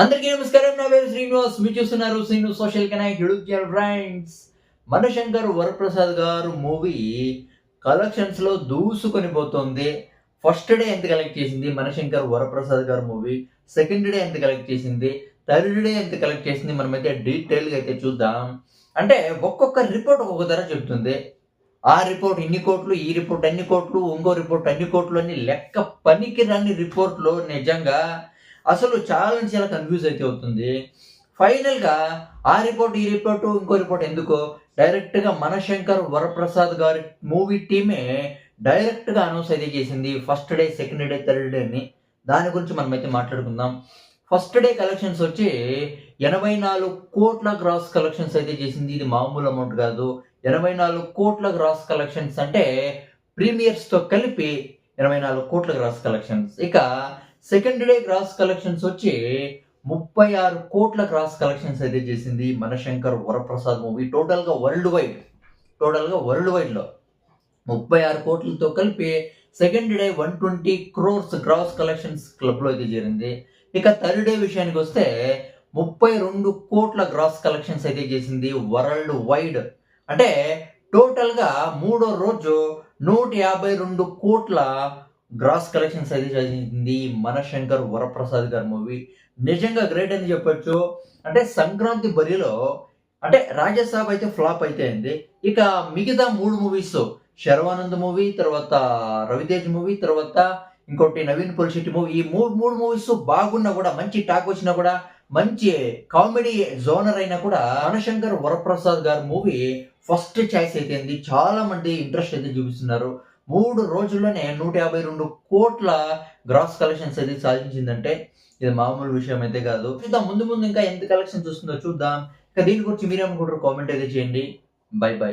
అందరికీ నమస్కారం. నా పేరు శ్రీనివాస్. మీరు చూస్తున్నారు Srinu social connect YouTube channel. Friends, Manashankar Varaprasad గారు మూవీ కలెక్షన్స్ లో దూసుకొని పోతుంది. ఫస్ట్ డే ఎంత కలెక్ట్ చేసింది మనశంకర్ వరప్రసాద్ గారు మూవీ, సెకండ్ డే ఎంత కలెక్ట్ చేసింది, థర్డ్ డే ఎంత కలెక్ట్ చేసింది, మనమైతే డీటెయిల్ గా అయితే చూద్దాం. అంటే ఒక్కొక్క రిపోర్ట్ ఒక్కొక్క ధర చెప్తుంది. ఆ రిపోర్ట్ ఇన్ని కోట్లు, ఈ రిపోర్ట్ అన్ని కోట్లు, ఇంకో రిపోర్ట్ అన్ని కోట్లు అని లెక్క పనికి రాని రిపోర్ట్లు. నిజంగా అసలు చాలా కన్ఫ్యూజ్ అయితే అవుతుంది. ఫైనల్‌గా ఆ రిపోర్ట్, ఈ రిపోర్ట్, ఇంకో రిపోర్ట్ ఎందుకో డైరెక్ట్‌గా మనశంకర్ వరప్రసాద్ గారి మూవీ టీమే డైరెక్ట్‌గా అనౌన్స్ అయితే చేసింది. First day, second day, third day అని. దాని గురించి మనమైతే మాట్లాడుకుందాం. ఫస్ట్ డే కలెక్షన్స్ వచ్చి 84,00,00,000 గ్రాస్ కలెక్షన్స్ అయితే చేసింది. ఇది మామూలు అమౌంట్ కాదు. 84,00,00,000 గ్రాస్ కలెక్షన్స్ అంటే ప్రీమియర్స్‌తో కలిపి 84,00,00,000 గ్రాస్ కలెక్షన్స్. ఇక సెకండ్ డే గ్రాస్ కలెక్షన్స్ వచ్చి 36,00,00,000 గ్రాస్ కలెక్షన్స్ అయితే చేసింది మనశంకర్ వరప్రసాద్ మూవీ. టోటల్‌గా వరల్డ్ వైడ్‌లో 36 కోట్లతో కలిపి second day 120 crores gross collections క్లబ్‌లో అయితే చేరింది. ఇక థర్డ్ డే విషయానికి వస్తే 32 కోట్ల గ్రాస్ కలెక్షన్స్ అయితే చేసింది వరల్డ్ వైడ్. అంటే టోటల్‌గా మూడో రోజు 152 కోట్ల గ్రాస్ కలెక్షన్స్ అయితే చేసింది మనశంకర్ వరప్రసాద్ గారి మూవీ. నిజంగా గ్రేట్ అని చెప్పొచ్చు. అంటే సంక్రాంతి బరిలో అంటే రాజసాబ్ అయితే ఫ్లాప్ అయితే అయింది. ఇక మిగతా 3 మూవీస్ శర్వానంద్ మూవీ, తర్వాత రవితేజ్ మూవీ, తర్వాత ఇంకోటి నవీన్ పొలిశెట్టి మూవీ. ఈ మూడు మూవీస్ బాగున్నా కూడా, మంచి టాక్ వచ్చినా కూడా, మంచి కామెడీ జోనర్ అయినా కూడా మనశంకర్ వరప్రసాద్ గారి మూవీ ఫస్ట్ చాయిస్ అయితే అయింది. చాలా మంది ఇంట్రెస్ట్ అయితే చూపిస్తున్నారు. 3 రోజుల్లోనే 152 కోట్ల గ్రాస్ కలెక్షన్స్ అయితే సాధించిందంటే ఇది మామూలు విషయం అయితే కాదు. చూద్దాం ముందు ఇంకా ఎంత కలెక్షన్స్ వస్తుందో చూద్దాం. ఇక దీని గురించి మీరేమనుకుంటారు కామెంట్ అయితే చేయండి. బై.